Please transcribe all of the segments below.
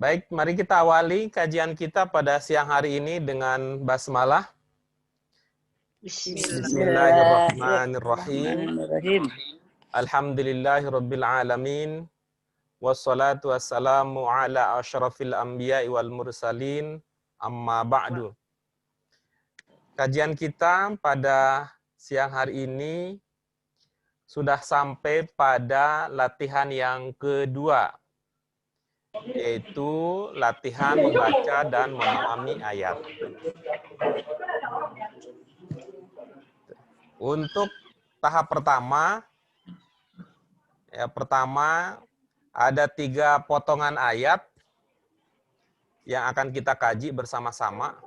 Baik, mari kita awali kajian kita pada siang hari ini dengan basmalah. Bismillahirrahmanirrahim. Alhamdulillahirabbil alamin. Wassalatu wassalamu ala asyrafil anbiya'i wal mursalin. Amma ba'du. Kajian kita pada siang hari ini sudah sampai pada latihan yang kedua, yaitu latihan membaca dan memahami ayat. Untuk tahap pertama, ada 3 potongan ayat yang akan kita kaji bersama-sama.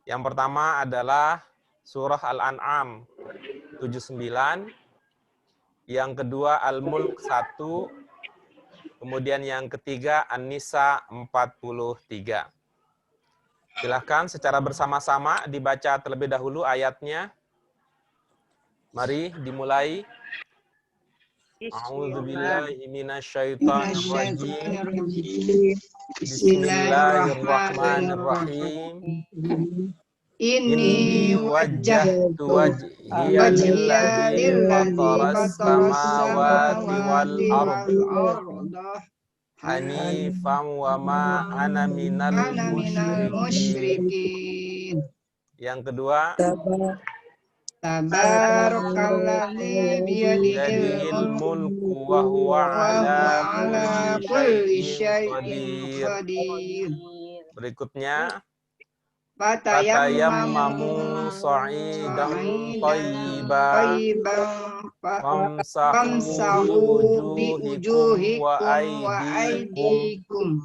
Yang pertama adalah surah Al-An'am 79, yang kedua Al-Mulk 1, kemudian yang ketiga An-Nisa 43. Silahkan secara bersama-sama dibaca terlebih dahulu ayatnya. Mari dimulai. A'udzubillahi minasyaitonirrajim. Bismillahirrahmanirrahim. Inni wajjahtu wajhiya lilladzi fataras samawati wal arda hanifan wa ma ana minal musyrikin. Yang kedua, Tabarakalladzi biyadihil mulku wa huwa ala kulli syai'in qadir. Berikutnya, fatayammamu sa'idan thayyiban famsahu biwujuhikum wa aydikum.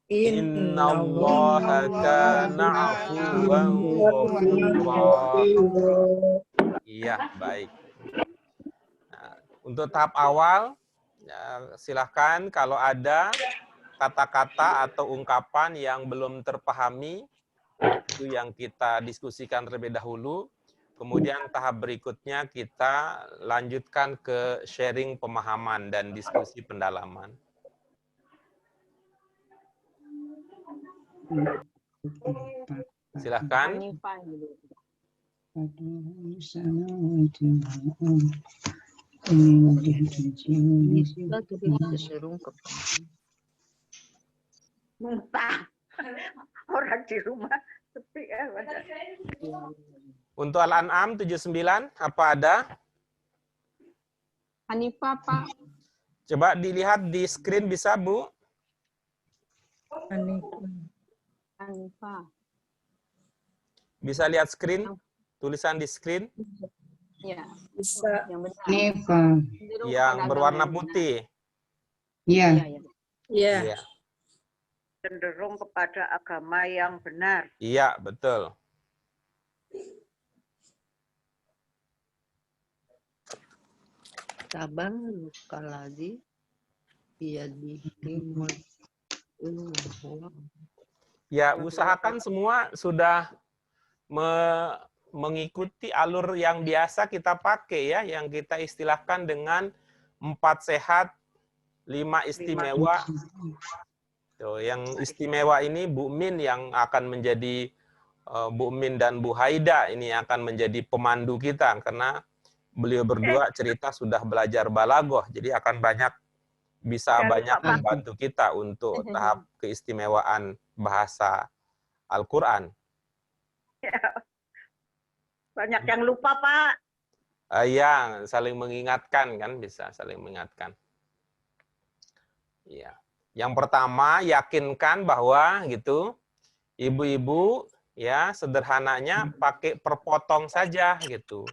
Innallaha kana 'afuwan ghafura. Iya, baik. Nah, untuk tahap awal, ya, silahkan kalau ada kata-kata atau ungkapan yang belum terpahami, itu yang kita diskusikan terlebih dahulu. Kemudian tahap berikutnya kita lanjutkan ke sharing pemahaman dan diskusi pendalaman. Silahkan. Orang di rumah sepi ya. Untuk Al-An'am 79 apa ada? Hanifah, Pak. Coba dilihat di screen bisa, Bu? Hanifah. Bisa lihat screen? Tulisan di screen? Ya. Bisa. Yang benar. Hanifah. Yang berwarna putih. Iya. Iya. Iya. Cenderung kepada agama yang benar. Iya, betul. Tabarakalladzi biyadihil mulku. Ya, usahakan semua sudah mengikuti alur yang biasa kita pakai ya, yang kita istilahkan dengan 4 sehat, 5 istimewa. Tuh, yang istimewa ini Bu Min yang akan menjadi Bu Min dan Bu Haida ini akan menjadi pemandu kita karena beliau berdua cerita sudah belajar balaghah, jadi akan bisa banyak membantu kita untuk tahap keistimewaan bahasa Al-Quran. Banyak yang lupa, Pak. Ya, saling mengingatkan kan, bisa saling mengingatkan. Iya. Yang pertama, yakinkan bahwa gitu ibu-ibu ya sederhananya pakai perpotong saja gitu.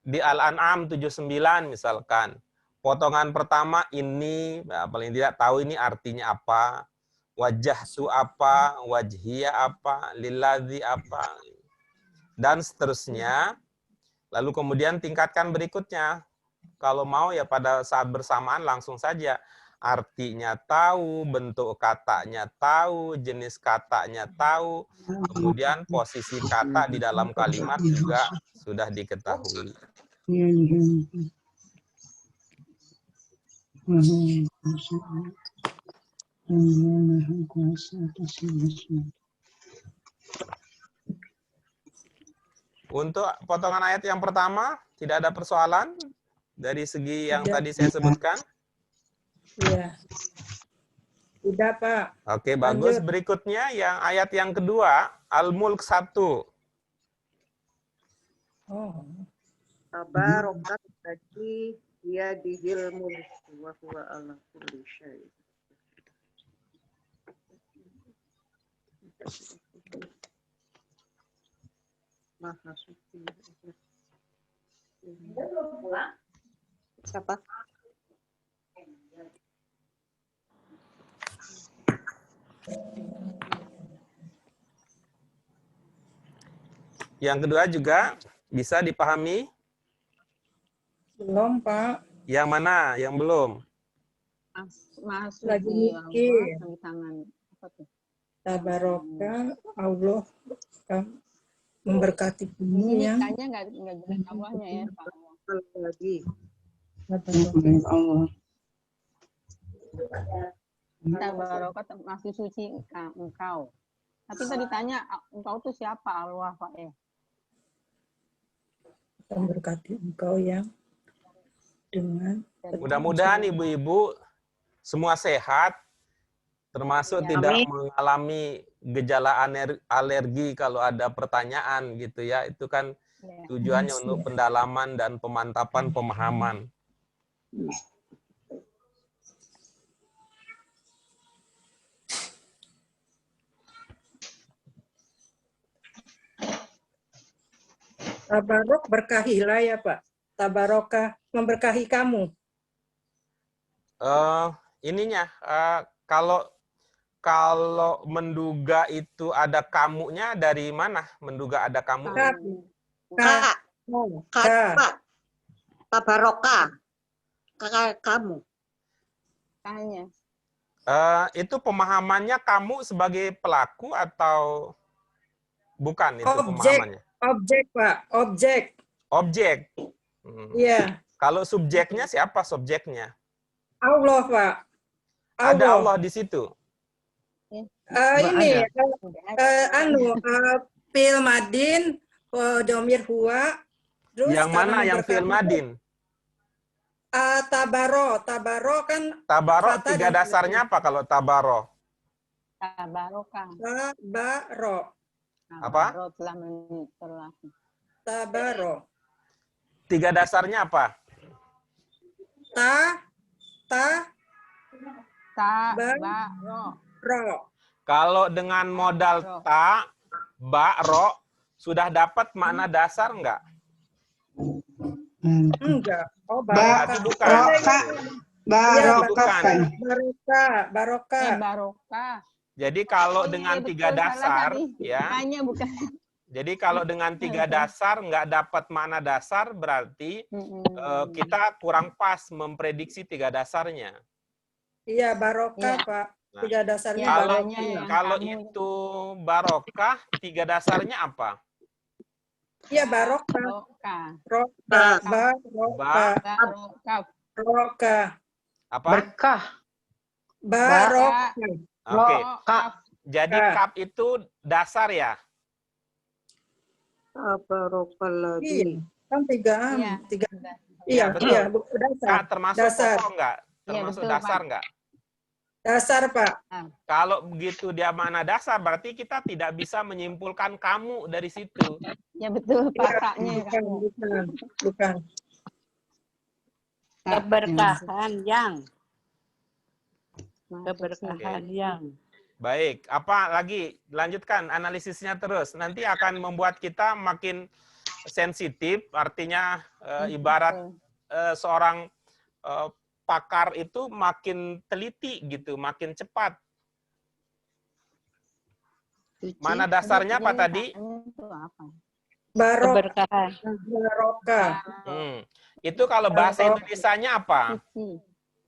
Di Al-An'am 79 misalkan, potongan pertama ini paling tidak tahu ini artinya apa, wajahtu apa, wajhiya apa, lilladzi apa, dan seterusnya. Lalu kemudian tingkatkan berikutnya. Kalau mau ya pada saat bersamaan langsung saja. Artinya tahu, bentuk katanya tahu, jenis katanya tahu, kemudian posisi kata di dalam kalimat juga sudah diketahui. Maha Kuasa atas segala sesuatu. Untuk potongan ayat yang pertama, tidak ada persoalan dari segi yang Tidak. tadi saya sebutkan. Iya. Tidak, Pak. Oke, bagus. Lanjut. Berikutnya yang ayat yang kedua, Al-Mulk 1. Oh. Tabarokat bagi dia dihil mulk wa huwa ala kulli syai'. Maha suci. Siapa? Yang kedua juga bisa dipahami. Belum, Pak. Yang mana? Yang belum? Masuk Lagi di mikir. Allah, tanda tangan. Apa tuh? Tabaraka Allah memberkati kamu Ini yang kayaknya nggak jelas Allahnya ya, Pak. Lagi. Allah. Tabarokat masih suci engkau. Tapi tadi tanya, engkau tuh siapa Allah, Pak ya? memberkati engkau yang dengan Mudah-mudahan ibu-ibu semua sehat, termasuk Ya, tidak amin. mengalami gejala alergi kalau ada pertanyaan gitu ya. Itu kan Ya. tujuannya untuk pendalaman dan pemantapan pemahaman. Tabarok berkahilah ya Pak. Tabarokah memberkahi kamu. Ininya kalau menduga itu ada kamunya dari mana? Menduga ada kamu? Kak, Kak, Kak. Kak, Tabaroka. Kakak kamu. Tanya. Itu pemahamannya kamu sebagai pelaku atau bukan itu pemahamannya? Objek, Pak. Objek. Objek. Iya. Kalau subjeknya siapa subjeknya? Allah, Pak. Ada Allah di situ. Ini Pil Madin, Domir Huwa. Terus Yang mana karena yang memberkati- fi'il madin? Tabaro kan Tabaro kata tiga dan- dasarnya apa kalau tabaro? Tabarokah. Tabaro. Apa? Tabaro telah terlaku. Tabaro. Tiga dasarnya apa? Tabaro. Ro. Kalau dengan modal ta, ba, ro, sudah dapat makna dasar enggak? Enggak. Oh, Berarti barokah. bukan. Barokah. Barokah. Barokah. Jadi kalau Iya, dengan betul, tiga salah dasar, tadi. ya. Tanya bukan. Jadi kalau dengan tiga dasar nggak dapat makna dasar, berarti kita kurang pas memprediksi tiga dasarnya. Iya, barokah, Iya. Pak. Nah, Tiga dasarnya Iya, Kalau makanya yang kalau kamu- itu barokah, tiga dasarnya apa? Iya, barokah. Barokah. Barokah. Barokah. Barokah. Apa? Berkah. Barokah. Oke. Barokah. Jadi Kak. kap itu dasar ya? Tabaroka Iya, lagi. kan tiga. Iya. Iya, betul. iya, dasar. Kak termasuk Dasar. pokok enggak? Iya, Termasuk betul, dasar Pak. enggak? Dasar, Pak. Kalau begitu dia mana dasar, berarti kita tidak bisa menyimpulkan kamu dari situ. Ya betul, Pak. Kaknya Bukan, kamu. bukan. Keberkahan yang. Masuk Keberkahan sini. yang. Baik, apa lagi? Lanjutkan analisisnya terus. Nanti akan membuat kita makin sensitif, artinya ibarat seorang pakar itu makin teliti gitu, makin cepat. Mana dasarnya apa tadi? Itu apa? Barokah. Keberkahan. Barokah. Itu kalau bahasa Indonesianya apa? Suci.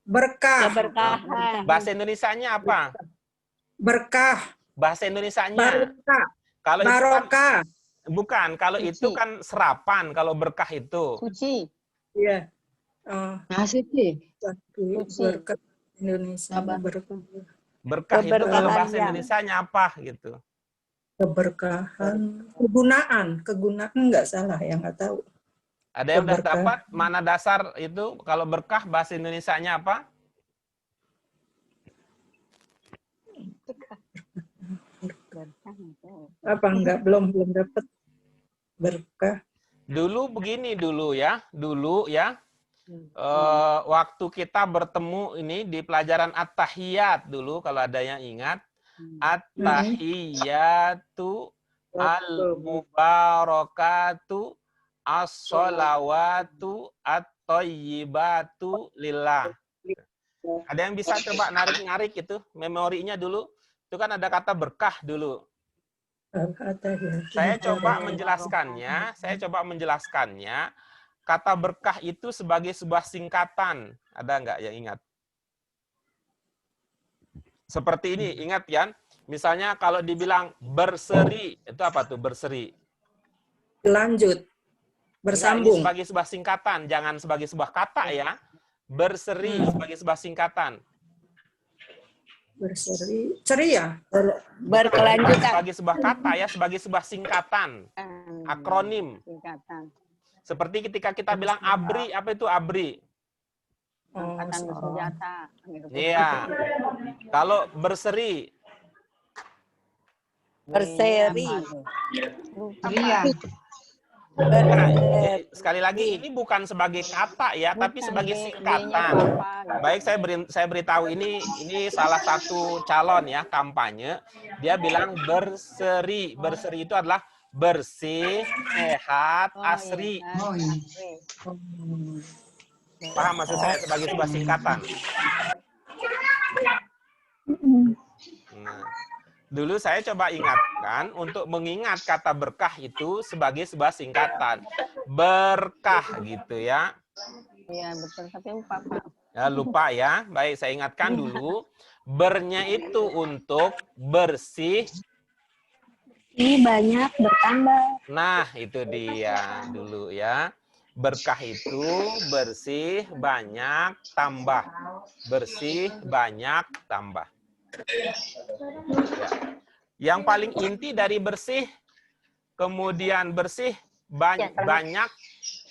Berkah. Keberkahan. Bahasa Indonesianya apa? Berkah. Bahasa Indonesianya. Barokah. Kalau itu kan, Barokah. bukan, kalau Suci. itu kan serapan, kalau berkah itu. Suci. Iya. Nasi sih. Suci. Berkah Indonesia. Sabar. Berkah. Berkah itu kalau Keberkahan bahasa yang. Indonesianya apa gitu? Keberkahan, kegunaan nggak salah ya, nggak tahu. Ada yang udah Keberkahan. dapat makna dasar itu kalau berkah bahasa Indonesianya apa? Apa enggak, belum dapat berkah. Dulu begini dulu ya. Waktu kita bertemu ini di pelajaran At-Tahiyat dulu kalau ada yang ingat. At-Tahiyatu al-mubarakatu as-salawatu at-thayyibatu lillah. Ada yang bisa coba narik-narik itu memorinya dulu? Itu kan ada kata berkah dulu. Saya coba menjelaskannya. Kata berkah itu sebagai sebuah singkatan. Ada nggak yang ingat? Seperti ini, ingat ya. Misalnya kalau dibilang berseri, itu apa tuh berseri? Lanjut. Bersambung. Enggak, ini sebagai sebuah singkatan, jangan sebagai sebuah kata ya. Berseri sebagai sebuah singkatan. Berseri, ceria. Berkelanjutan. Sebagai sebuah kata ya, sebagai sebuah singkatan, akronim. Singkatan. Seperti ketika kita bilang ABRI, apa itu ABRI? Angkatan bersenjata. Iya. Kalau berseri, Berseri. Ria. sekali lagi ini bukan sebagai kata ya, tapi sebagai singkatan. Baik, saya beritahu ini salah satu calon ya kampanye. Dia bilang berseri. Berseri itu adalah bersih, sehat, asri. Oh, iya. Paham maksud saya sebagai sebuah singkatan? Nah, dulu saya coba ingatkan untuk mengingat kata berkah itu sebagai sebuah singkatan. Berkah gitu ya. Iya, betul. Tapi lupa, Pak. Ya, lupa ya. Baik, saya ingatkan dulu. Bernya itu untuk bersih. Ini banyak bertambah. Nah, itu dia dulu ya. Berkah itu bersih, banyak, tambah. Bersih, banyak, tambah. Ya. Yang paling inti dari bersih, kemudian bersih, banyak,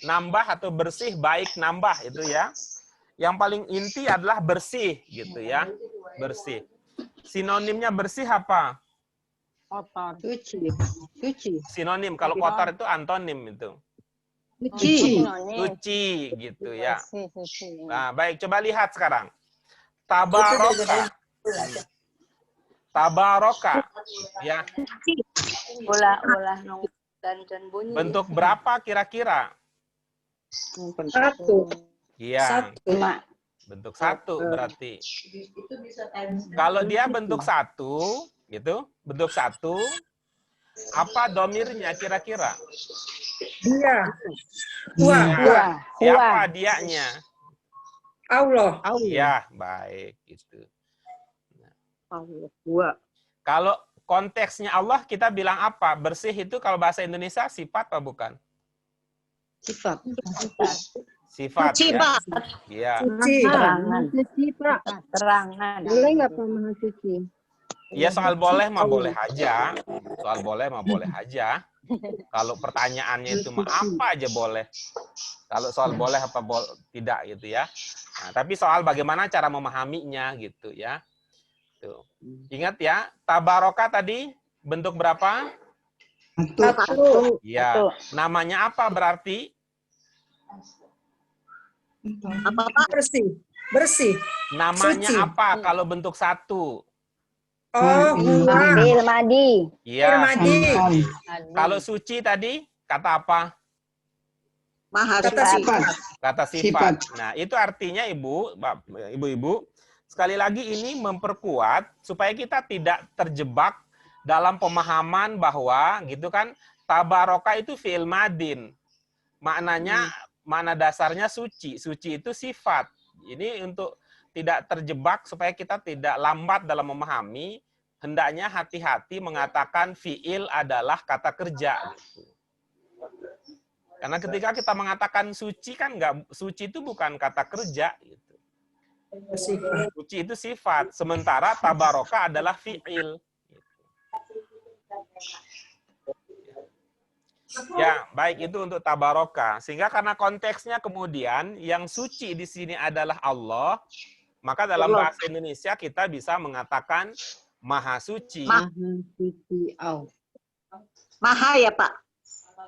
nambah, atau bersih, baik, nambah. Itu ya. Yang paling inti adalah bersih, gitu ya. Bersih. Sinonimnya bersih apa? Kotor. Suci. Sinonim. Kalau kotor itu antonim itu. Suci. Suci gitu ya. Suci. Nah, baik, coba lihat sekarang. Tabaroka. Tabaroka. Ya. Ulah dan bunyi. Bentuk berapa kira-kira? Satu. Iya. Bentuk satu berarti. Kalau dia bentuk satu, gitu, bentuk satu, apa domirnya kira-kira? Dia. Iya. Siapa dianya? Allah. Ya, baik gitu. Allah. Kalau konteksnya Allah kita bilang apa? Bersih itu kalau bahasa Indonesia sifat apa bukan? Sifat. Sifat Suci, ya. Pak. Iya. Suci. Terangan. Suci, Pak. Terangan. Boleh nggak Pak Maha Suci? Ya soal boleh mah boleh aja. Soal boleh mah boleh aja. Kalau pertanyaannya itu mah apa aja boleh. Kalau soal boleh apa tidak gitu ya. Nah, tapi soal bagaimana cara memahaminya gitu ya. Tuh. Ingat ya, tabaroka tadi bentuk berapa? Satu. Ya. Namanya apa berarti? Apa Pak? Bersih. Namanya Suci. apa kalau bentuk satu? Oh, gua. Madi. Iya. Madi. Kalau suci tadi kata apa? Maha Kata Suci. sifat. Kata sifat. Nah, itu artinya Ibu-ibu, sekali lagi ini memperkuat supaya kita tidak terjebak dalam pemahaman bahwa gitu kan tabaroka itu fi'il madin. Maknanya makna dasarnya suci. Suci itu sifat. Ini untuk tidak terjebak supaya kita tidak lambat dalam memahami, hendaknya hati-hati mengatakan fi'il adalah kata kerja gitu. Karena ketika kita mengatakan suci kan suci itu bukan kata kerja gitu. Sifat. Suci itu sifat, sementara tabaraka adalah fi'il. Ya, baik itu untuk tabaraka. Sehingga karena konteksnya kemudian yang suci di sini adalah Allah, maka dalam Allah. bahasa Indonesia kita bisa mengatakan maha suci. Maha suci au. Maha ya Pak.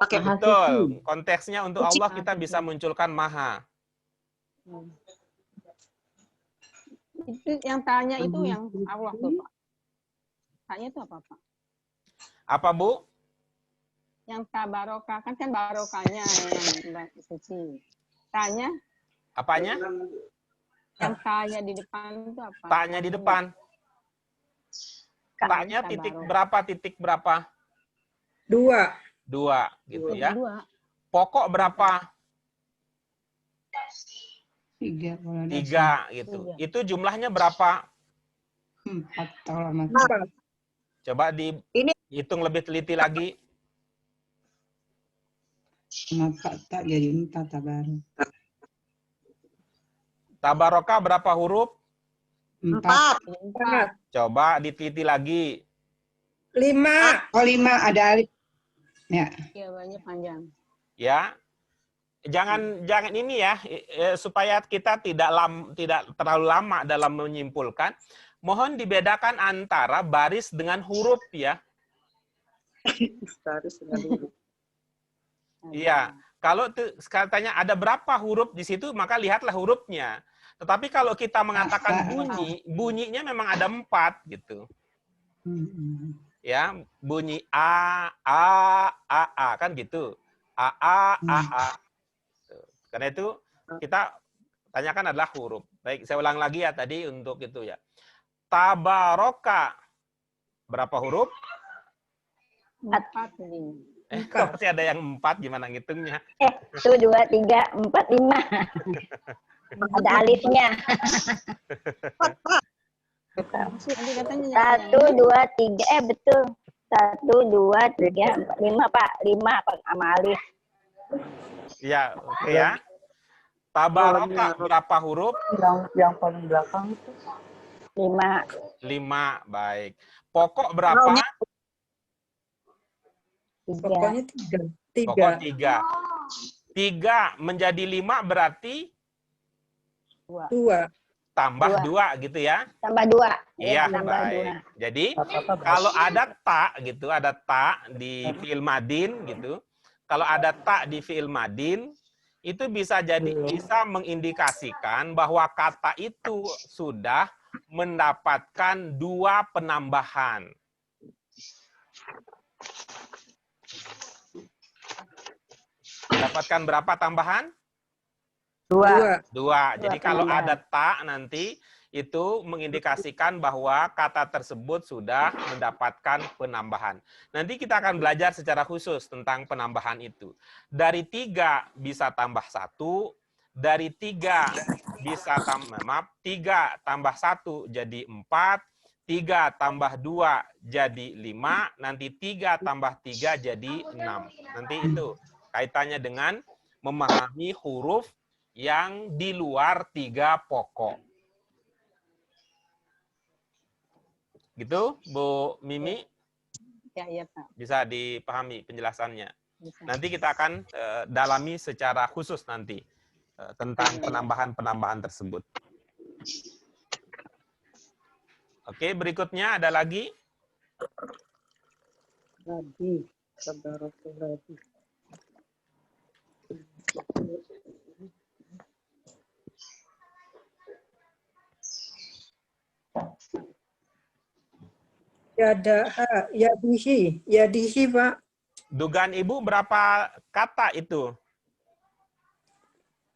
Pakai Maha Betul. suci. Konteksnya untuk Suci. Allah kita bisa munculkan maha. Itu yang tanya itu yang Allah tuh Pak. Tanya itu apa Pak? Apa Bu? Yang tabarokah kan barokahnya yang suci. Tanya Apanya? yang tanya di depan itu apa? Taknya di depan. Taknya titik berapa? Titik berapa? 2. 2 gitu ya. Dua. Pokok berapa? 3 kalau ada 3 gitu. Itu jumlahnya berapa? 4 kalau mati. 4. Coba Ini dihitung lebih teliti lagi. Kenapa tak jadi 4 tabarok? Tabaraka berapa huruf? 4. 4. Coba diteliti lagi. 5. Oh 5 ada alif. Ya. Iya banyak panjang. Ya. Jangan ini ya, supaya kita tidak terlalu lama dalam menyimpulkan. Mohon dibedakan antara baris dengan huruf ya. Baris dengan huruf. Iya, kalau katanya ada berapa huruf di situ, maka lihatlah hurufnya. Tetapi kalau kita mengatakan bunyinya memang ada 4 gitu. Ya, bunyi a kan gitu. A. Tuh. Karena itu kita tanyakan adalah huruf. Baik, saya ulang lagi ya tadi untuk itu ya. Tabaraka berapa huruf? 4 ini. Kok masih ada yang 4, gimana ngitungnya? 1, 2, 3, 4, 5. Ada alifnya. Nanti katanya 1, 2, 3. Betul. 1, 2, 3, 4, 5 Pak. 5 Pak sama alif. Ya, oke ya. Tabaraka berapa huruf? Yang paling belakang itu 5. 5, baik. Pokok berapa? Pokoknya 3. Pokok 3. 3 menjadi 5 berarti 2. tambah 2 gitu ya. Tambah 2. Iya, tambah baik. 2. Jadi kalau ada tak gitu, ada tak di fi'il madin gitu. Kalau ada tak di fi'il madin, itu bisa mengindikasikan bahwa kata itu sudah mendapatkan 2 penambahan. Mendapatkan berapa tambahan? 2. 2. Jadi kalau tambahan. ada tak nanti itu mengindikasikan bahwa kata tersebut sudah mendapatkan penambahan. Nanti kita akan belajar secara khusus tentang penambahan itu. Dari 3 bisa tambah 1, dari 3 bisa 3 tambah 1 jadi 4, 3 tambah 2 jadi 5, nanti 3 tambah 3 jadi 6. Nanti itu kaitannya dengan memahami huruf yang di luar 3 pokok. Gitu, Bu Mimi? Ya, iya Pak. Bisa dipahami penjelasannya. Bisa. Nanti kita akan dalami secara khusus nanti tentang penambahan-penambahan tersebut. Oke, berikutnya ada lagi. Nabi. Tabaraka Nabi. Yadihi Pak. Dugaan Ibu berapa kata itu?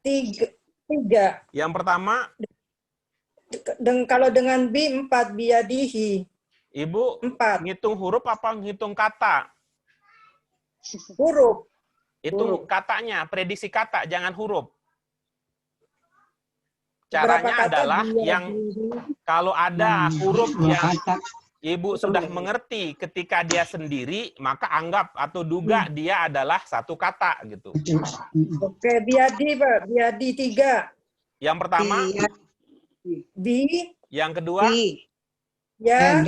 3. Yang pertama, Kalau dengan bi 4 biyadihi Ibu 4 ngitung huruf apa ngitung kata? huruf. Itu katanya, prediksi kata, jangan huruf. Berapa Caranya kata adalah biyadihi? yang kalau ada huruf 2 yang kata. Ibu sudah mengerti ketika dia sendiri, maka anggap atau duga dia adalah satu kata gitu. Oke, biyadi Pak. Biyadi 3. Yang pertama, Bi, Yang kedua, Bi. ya,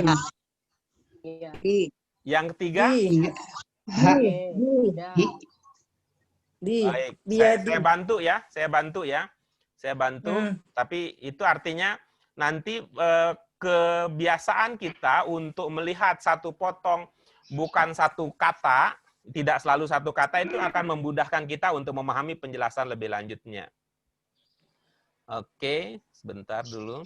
Iya. Bi. yang ketiga. bi, Ha. bi, Ya. bi, Baik, biadi. saya bantu ya, saya bantu. Tapi itu artinya nanti kebiasaan kita untuk melihat satu potong bukan satu kata, tidak selalu satu kata, itu akan memudahkan kita untuk memahami penjelasan lebih lanjutnya. Oke, sebentar dulu.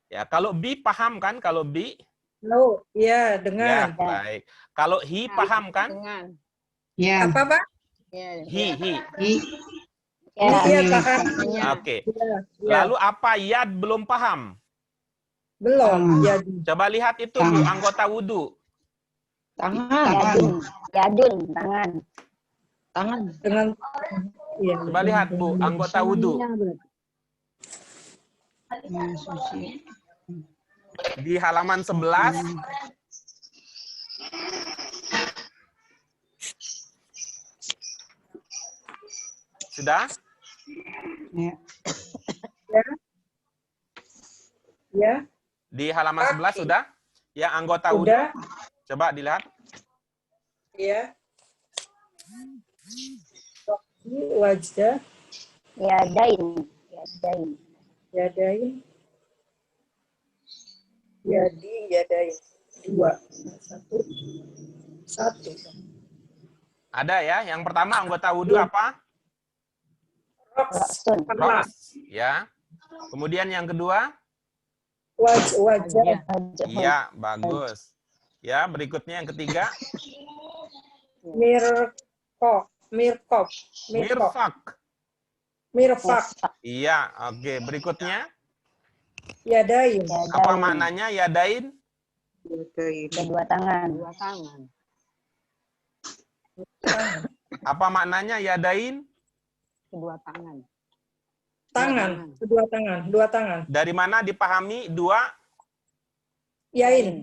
Ya, kalau bi paham kan? Kalau bi? No, ya, Ya, dengan. baik. Kalau hi paham kan? Dengan. Ya. Apa, Pak? Ya. Hi. I. Ya. Iya, paham. Hanya. Oke. Ya, ya. Lalu apa yad belum paham? Belum, Tangan. jadi. Coba lihat itu Bu, Tangan. anggota wudhu. Tangan. Yadun. Yadun. Tangan. Tangan. Dengan, iya. Coba lihat Bu, anggota wudhu. Suci. Di halaman 11. Sudah? Ya. Ya, Di halaman 11 sudah? Ya, anggota wudhu. udah, Coba dilihat. ya. Wajah, Yadain. Yadain. yadain. Yadi, yadain. 2. 1. Ada ya. Yang pertama anggota wudhu apa? Roksun. Ros. Ya. Kemudian yang kedua? Wajah. Iya, bagus. Ya, berikutnya yang ketiga. Mirkop. Mirfak. Iya, oke. Berikutnya, Yadain. apa maknanya yadain? Yadain. Kedua tangan. Dua tangan. Apa maknanya yadain? Kedua tangan. Tangan. Kedua tangan. 2 tangan. Dari mana dipahami dua? Yain.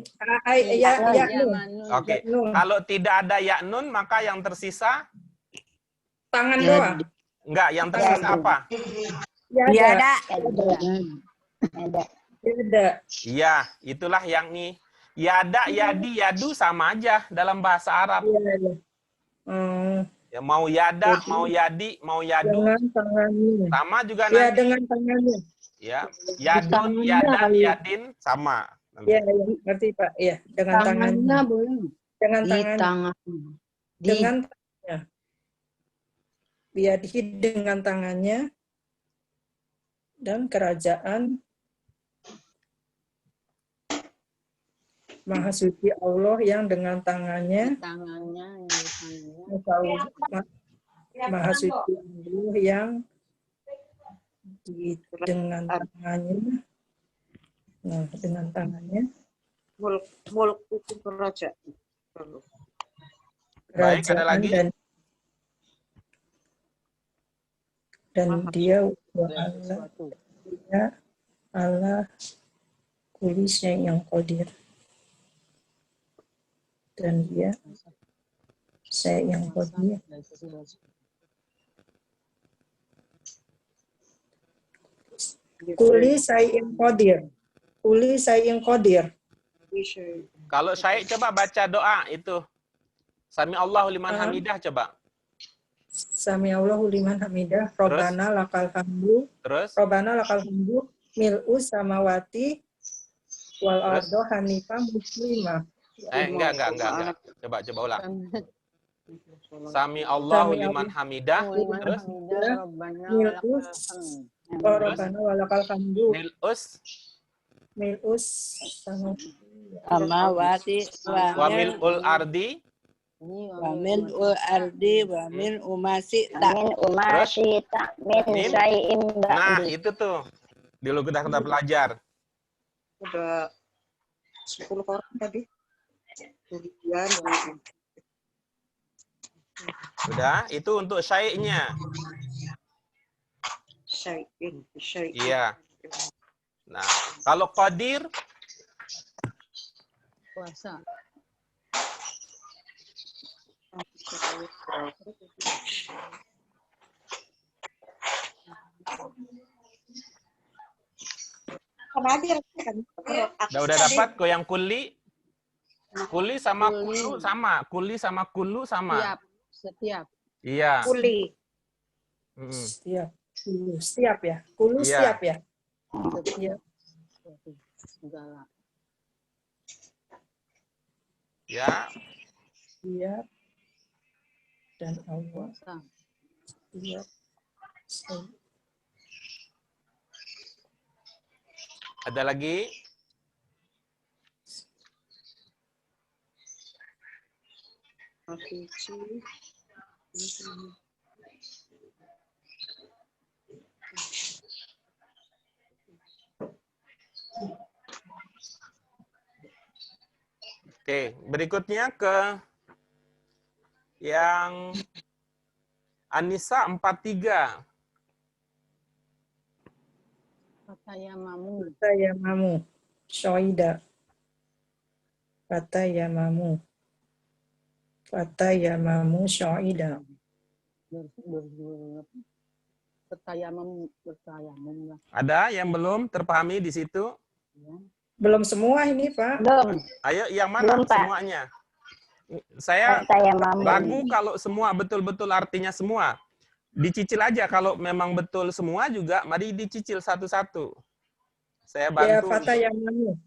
Ya, nun. Oke. Nun. Kalau tidak ada ya nun, maka yang tersisa? Tangan doang. Enggak, yang tersisa apa? Yada. Ada. Yada. Iya, itulah yang nih. Yada, yadi, yadu sama aja dalam bahasa Arab. Iya. Ya, mau yada, mau yadi, mau yadu, Dengan tangannya. sama juga Ya, nanti. dengan tangannya. Ya, yadun, yadan, yadin, sama. Ya, ngerti Pak. Iya, dengan tangannya. belum. Dengan Di tangan. tangan. Di Dengan tangannya. Biadihi dengan tangannya. Dan kerajaan Maha Suci Allah yang dengan tangannya. Tangannya. Yang di tangannya. Maha Suci Allah yang dengan tangannya. Nah, dengan tangannya. Mulk itu kerajaan. Baik, ada Kerajaan lagi? dan dia wa Segala Allah, sesuatu. dia Allah kulisnya yang qadir. Dan dia saya yang qadir. Kuli saya yang qadir. Kuli saya yang qadir. Kalau saya coba baca doa itu. Sami Allahu liman Ah. hamidah coba. Sami Allahu liman hamidah. Robbana lakal hamdu. Terus? Robbana lakal hamdu. Mil'u samawati wal ardo hanifah muslimah. Enggak. Coba ulang. Sami Allahu liman hamidah. Terus? Robbana walakal hamdu. Mil'us Mil'us samawati wa mil'ul ardi. wa mil'ul ardi wa mil'u ma syi'ta. Min umasita. Min Min. syai'im Nah, ba'di. itu tuh. Dulu kita belajar. Udah 10 orang tadi. Kemudian Udah, itu untuk syai'nya. syai'in. Iya. Nah, kalau qadir, Puasa. Udah dapat kok yang kuli? Kuli sama kulu sama. Kuli sama kulu sama. Setiap. Iya. Kuli. Setiap. Kulu siap ya. Kulu Iya. siap ya. Setiap. Segala. Ya. Siap. Dan Allah Puasa. siap. Ada lagi? Suci. Oke, berikutnya ke yang Anissa 43. Fatayamamu. Fatayamamu. Syoida. Fatayamamu. Fatayamamu syoida. Bertayamum lah. Ada yang belum terpahami di situ? Belum semua ini, Pak. Belum. Ayo, yang mana Belum, Pak. semuanya? Saya Fatayamamu. ragu kalau semua betul-betul artinya semua. Dicicil aja kalau memang betul semua juga, mari dicicil satu-satu. Saya Ya, bantu. fatayamamu.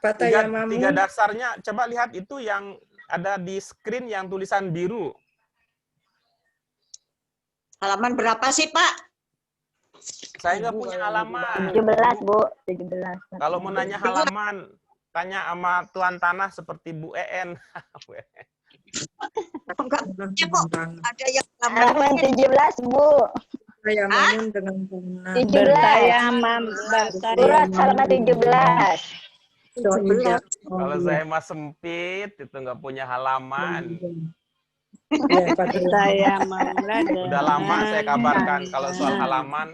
Tiga Fatayamamu. dasarnya, coba lihat itu yang ada di screen yang tulisan biru. Halaman berapa sih, Pak? Saya nggak punya halaman. 17, Bu. 17. Kalau mau nanya halaman, tanya sama tuan tanah seperti Bu EN. Enggak punya kok. Ada yang Halaman 17, Bu. Fatayamamu dengan benar. 17. Bertayamam. Surat halaman 17. Syoida. Kalau saya mah sempit, itu nggak punya halaman. Ya, fatayamamu. Bertayamamlah Udah lama saya kabarkan dengan kalau soal halaman.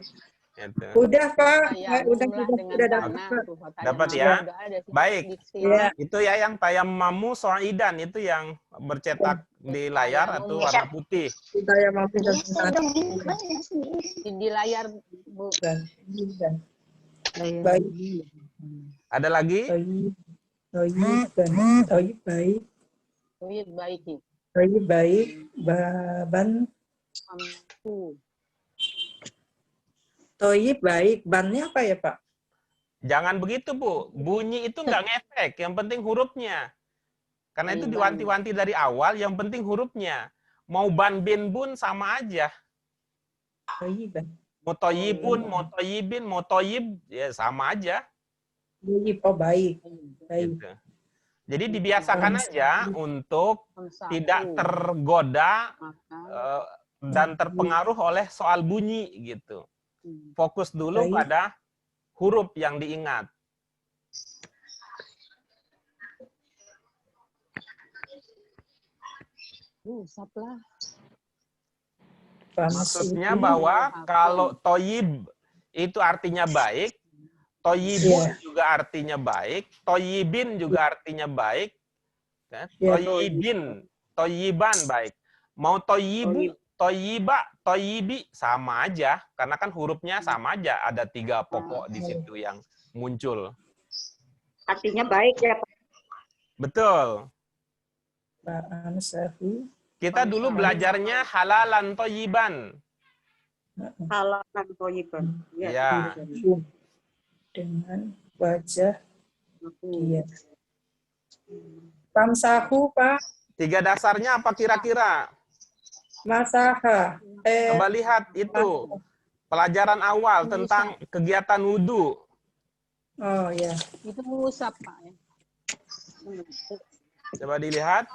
Gitu. Udah, Pak. Tayamum Udah dengan dapat, tanah. Pak. Tuh, fatayamum Dapat ya? juga ada sih. Baik. Diksi. Ya. Itu ya yang tayammamu soidan itu yang bercetak di layar atau warna putih. Fatayamamu dan benar. Di layar, Bu. Dan baik. Ada lagi? Toyib baik. Toyib baiki. Toyib baik. Ban. Mampu. Toyib baik. Bannya apa ya, Pak? Jangan begitu, Bu. Bunyi itu nggak ngefek. Yang penting hurufnya. Karena itu diwanti-wanti dari awal, yang penting hurufnya. Mau ban bin bun sama aja. Toyib. Mau toyibun, mau toyibin, mau toyib, ya sama aja. Toyib, oh baik. Baik. Gitu. Jadi dibiasakan aja untuk tidak tergoda dan terpengaruh oleh soal bunyi gitu. Fokus dulu Baik. pada huruf yang diingat. Saplah. Maksudnya bahwa kalau toyib itu artinya baik, toyibun juga artinya baik, toyibin juga artinya baik, kan? Toyibin, toyiban baik. Mau toyibu, toyiba, toyibi sama aja, karena kan hurufnya sama aja. Ada 3 pokok di situ yang muncul. artinya baik ya, Pak. Betul. Ba'an sahu. Kita dulu belajarnya halalan toyiban. Halaman toyiban. Ya. Dengan wajah dia. Tamsahu, Pak. 3 dasarnya apa kira-kira? Masaha. Coba lihat itu. Pelajaran awal tentang kegiatan wudhu. Oh ya. Itu mengusap, Pak. Ya. Coba dilihat.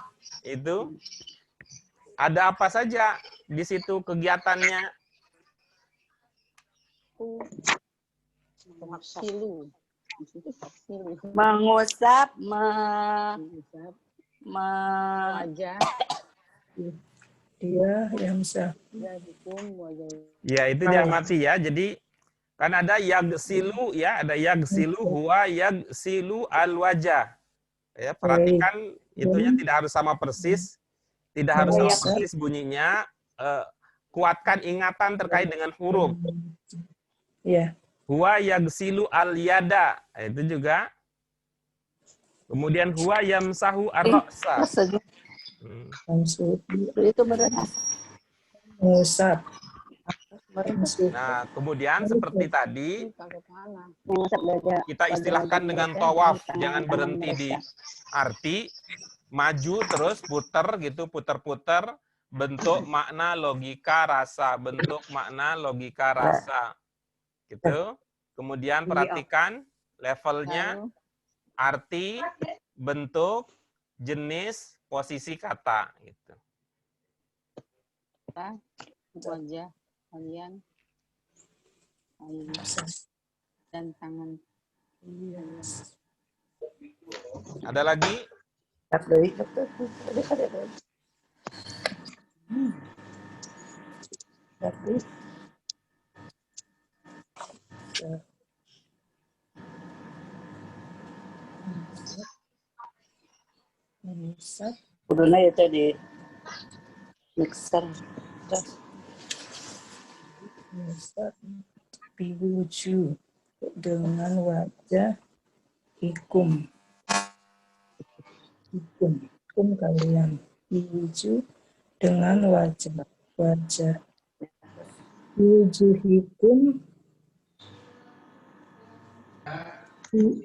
Itu. Ada apa saja di situ kegiatannya? Silu. mengusap, Wajah. Dia yang sah. Ya, itu diamati ya. Jadi kan ada yagsilu ya, ada yagsilu huwa yagsilu al-wajah. Ya, perhatikan itunya tidak harus sama persis. Tidak harus sama persis bunyinya. Kuatkan ingatan terkait dengan huruf. Ya. Huwa yagsilu al-yada. Itu juga. Kemudian huwa yamsahu ar-ra'sa. Itu berat. Musab. Nah, kemudian seperti tadi, Pakai tangan. Mengusap dada. kita istilahkan dengan tawaf. Jangan berhenti di arti, maju terus, puter gitu, puter-puter, bentuk, makna, logika, rasa. Bentuk, makna, logika, rasa. Gitu. Kemudian perhatikan levelnya, Lalu arti, bentuk, jenis, posisi kata. Gitu. kita wajah kalian dan tangan. Ada lagi? Musab. Udah ya tadi mixer. Musab. Biwuju. Dengan wajah hikum. Hikum kalian. Biwuju. Dengan wajah. Biwujuhikum.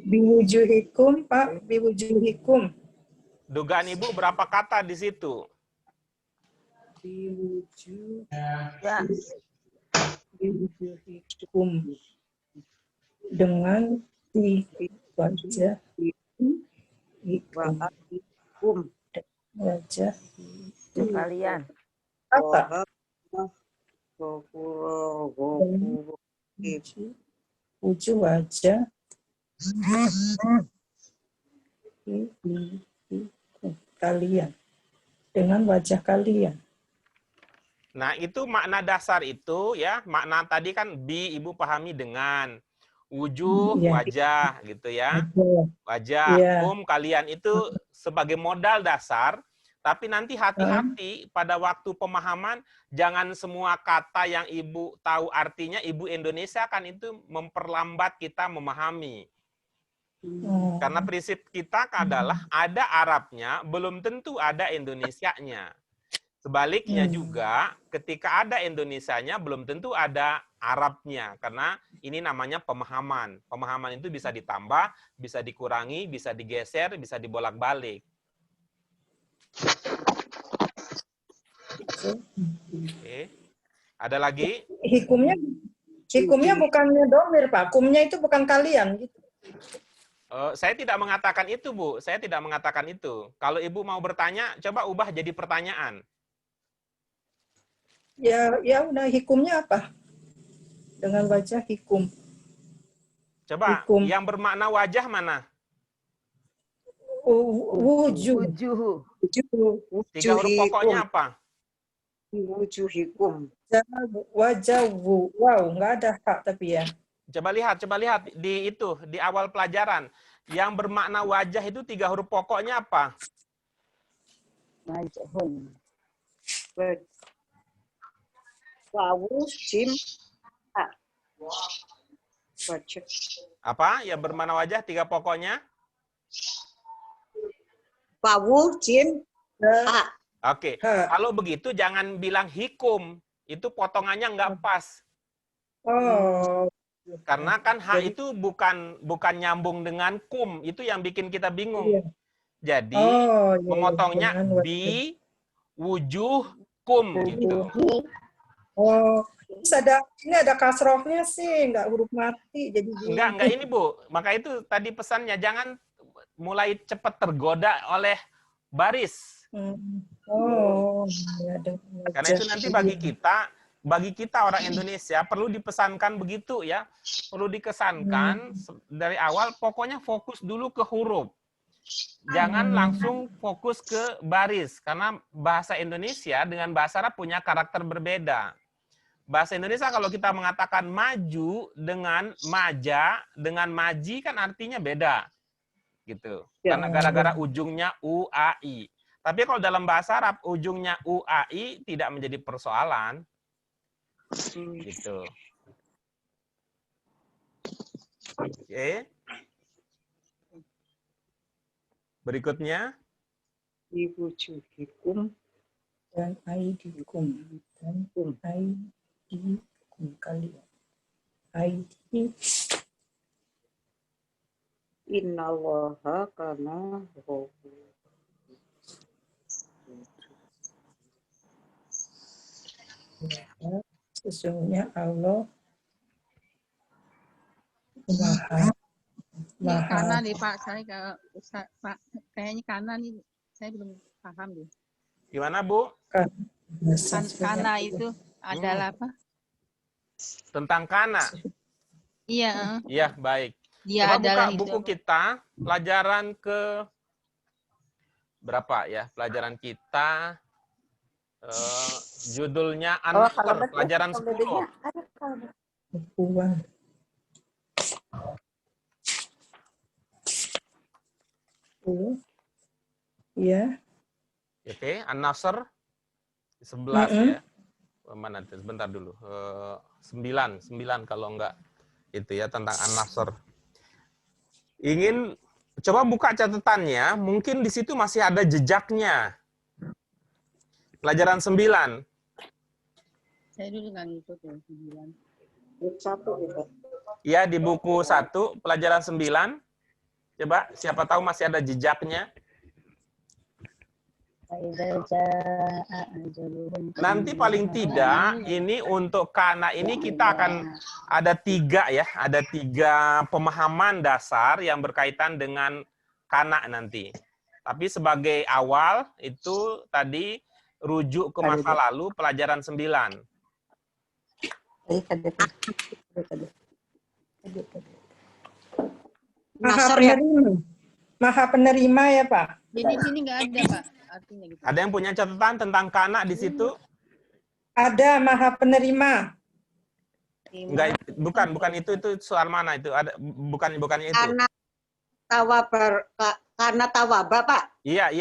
Biwujuhikum, Pak. Biwujuhikum. Dugaan Ibu berapa kata di situ? Biwujuhikum. Dengan wajah hikum. Wajah Kalian. apa? Wujud wajah kalian. Dengan wajah kalian. Nah, itu makna dasar itu ya. Makna tadi kan bi Ibu pahami dengan wujuh, Iya. wajah gitu ya. Wajah, Iya. kalian itu sebagai modal dasar, tapi nanti hati-hati pada waktu pemahaman jangan semua kata yang Ibu tahu artinya Ibu Indonesia kan itu memperlambat kita memahami. Karena prinsip kita adalah ada Arabnya, belum tentu ada Indonesianya. Sebaliknya juga, ketika ada Indonesianya, belum tentu ada Arabnya. Karena ini namanya pemahaman. Pemahaman itu bisa ditambah, bisa dikurangi, bisa digeser, bisa dibolak-balik. Oke. Ada lagi? Hikumnya bukannya domir, Pak. Kumnya itu bukan kalian. Gitu. Saya tidak mengatakan itu, Bu. Saya tidak mengatakan itu. Kalau Ibu mau bertanya, coba ubah jadi pertanyaan. Ya udah hikumnya apa? Dengan wajah hikum. Coba, Hikum. yang bermakna wajah mana? Wujuh. Tiga huruf pokoknya apa? Wujuhikum. Wajah wow, nggak ada hak tapi ya. Coba lihat di itu, di awal pelajaran. Yang bermakna wajah itu 3 huruf pokoknya apa? Wajahun. Wawu, jim, ha. Wajah. Apa? Yang bermakna wajah 3 pokoknya? Wawu, jim, ha. Oke. Kalau begitu jangan bilang hikum. Itu potongannya nggak pas. Oh. Karena kan ha itu bukan nyambung dengan kum. Itu yang bikin kita bingung. Iya. Jadi memotongnya bi wujuh kum gitu. Oh, ini ada kasrohnya sih, nggak huruf mati. Jadi Enggak ini Bu. Maka itu tadi pesannya jangan mulai cepat tergoda oleh baris. Oh, Karena itu nanti bagi kita orang Indonesia perlu dipesankan begitu ya. Perlu dikesankan dari awal pokoknya fokus dulu ke huruf. Jangan langsung fokus ke baris karena bahasa Indonesia dengan bahasa Arab punya karakter berbeda. Bahasa Indonesia kalau kita mengatakan maju dengan maja dengan maji kan artinya beda. Gitu. Karena gara-gara ujungnya UAI. Tapi kalau dalam bahasa Arab ujungnya UAI tidak menjadi persoalan. Gitu. Oke. Berikutnya. Di wujuhikum. Dan aidikum. Dan aidikum kalian. Aidi. Innallaha kana ghafur. Sesungguhnya Allah Maha Ini karena Maha nih Pak, saya Pak, kayaknya karena nih saya belum paham deh. Gimana, Bu? Karena itu adalah apa? Tentang kana. Iya, Iya, baik. dia Coba adalah buka itu. buku kita, pelajaran ke berapa ya? Pelajaran kita judulnya An-Nasr, pelajaran 10. Hubungan. Ya. Oke, An-Nasr 11 ya. Mana itu? Sebentar dulu. 9 kalau enggak itu ya tentang An-Nasr. Ingin coba buka catatannya, mungkin di situ masih ada jejaknya. Pelajaran 9. Saya dulu nggak ngikut ya, 9. Satu itu. Ya, di buku 1, pelajaran 9. Coba, siapa tahu masih ada jejaknya. Nanti paling tidak, ini untuk kana ini kita akan ada 3 ya. Ada 3 pemahaman dasar yang berkaitan dengan kana nanti. Tapi sebagai awal, itu tadi rujuk ke masa lalu, pelajaran 9. Maha penerima ya Pak. Jadi di sini nggak ada Pak, artinya gitu. Ada yang punya catatan tentang kana di situ? Ada Maha penerima. Enggak, bukan itu soal mana itu? Ada bukannya itu. Karena tawaba, Pak. Iya.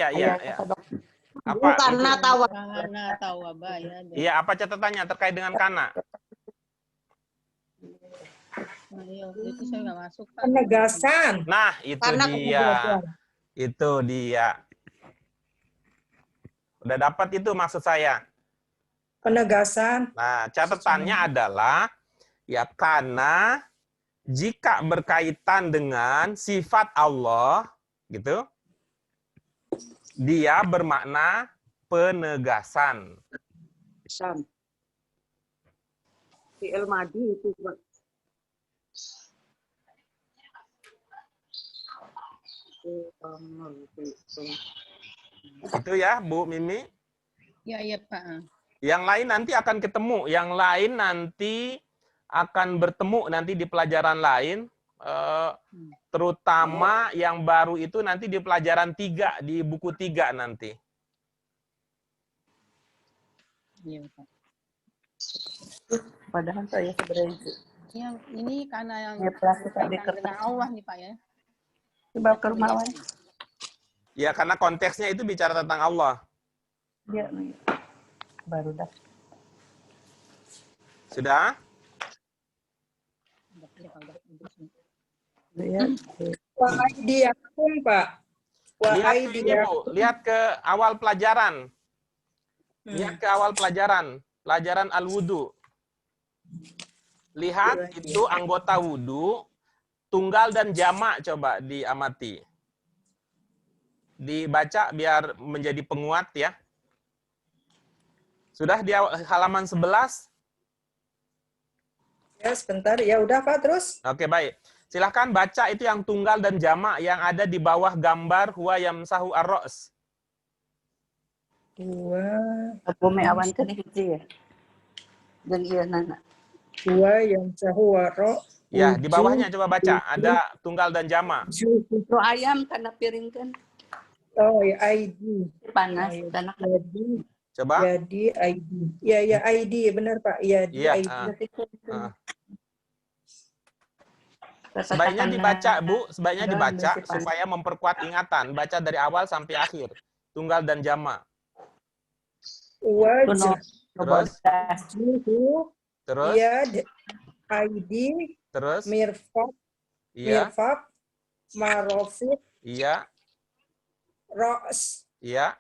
Apa? Karena tawaba. Karena tawaba ya. Iya, apa catatannya terkait dengan kana? Nah, iya, itu saya nggak masuk Pak. Penegasan. Nah, itu Karena dia. Itu dia. Udah dapat itu maksud saya. Penegasan. Nah, catatannya adalah ya karena jika berkaitan dengan sifat Allah gitu, dia bermakna penegasan. Fi'il madi itu, Pak. Itu ya, Bu Mimi. Iya Pak. Yang lain nanti akan ketemu. Yang lain nanti akan bertemu nanti di pelajaran lain. Terutama yang baru itu nanti di pelajaran 3, di buku 3 nanti. Iya Pak. Padahal saya sebenarnya Yang ini karena yang ya, plastik ada berkaitan kertas. dengan Allah nih Pak ya. Coba ke rumah lain. Ya, karena konteksnya itu bicara tentang Allah. Dia baru dah. Sudah? Ya. Wa aidiakum Pak. Wa Lihat ke ini, aidiakum. Bu. Lihat ke awal pelajaran. Lihat ke awal pelajaran. Pelajaran al-wudu. Lihat itu anggota wudu, tunggal dan jamak, coba diamati. Dibaca biar menjadi penguat ya. Sudah di halaman 11? Ya, sebentar. Ya udah Pak, terus. Oke, baik. Silahkan baca itu yang tunggal dan jamak yang ada di bawah gambar huwa yamsahu ar-ra's. Bumi awan kan hiji ya. Dan iya nana. Dua yang sahu waro. Ya, di bawahnya coba baca. Ada tunggal dan jamak. Pro ayam karena piring kan Oh ya, ID. panas karena Jadi, Coba. jadi ID. Ya, ya ID, benar Pak. Ya, di Iya, ID. Sebaiknya dibaca, Bu. Sebaiknya dibaca supaya memperkuat ingatan. Baca dari awal sampai akhir. Tunggal dan jamak. Wajah. Terus? Juhu. Terus? Ya, ID. Terus? Mirfak. Iya, mirfaq, marofiq, iya, ro's, iya,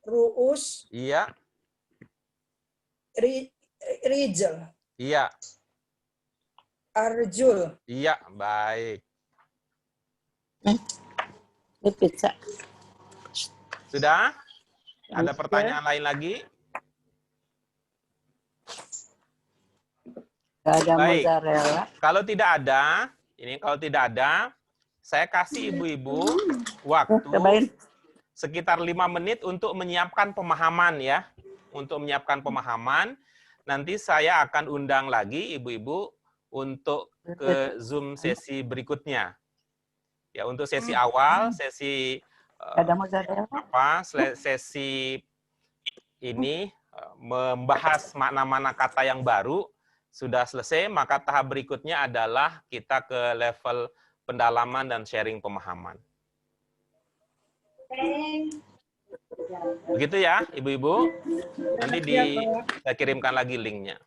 ru'us, iya, rijl, iya, arjul. iya. Baik. Ini pizza. Sudah? Ada Oke. pertanyaan lain lagi? Gak ada Baik. mozzarella. Kalau tidak ada, saya kasih ibu-ibu waktu Cobain. sekitar 5 menit untuk menyiapkan pemahaman ya. Untuk menyiapkan pemahaman, nanti saya akan undang lagi ibu-ibu untuk ke Zoom sesi berikutnya. Ya, untuk sesi awal, sesi Gak ada mozzarella. sesi ini membahas mana-mana kata yang baru sudah selesai, maka tahap berikutnya adalah kita ke level pendalaman dan sharing pemahaman. Begitu ya, ibu-ibu. Nanti saya kirimkan lagi linknya.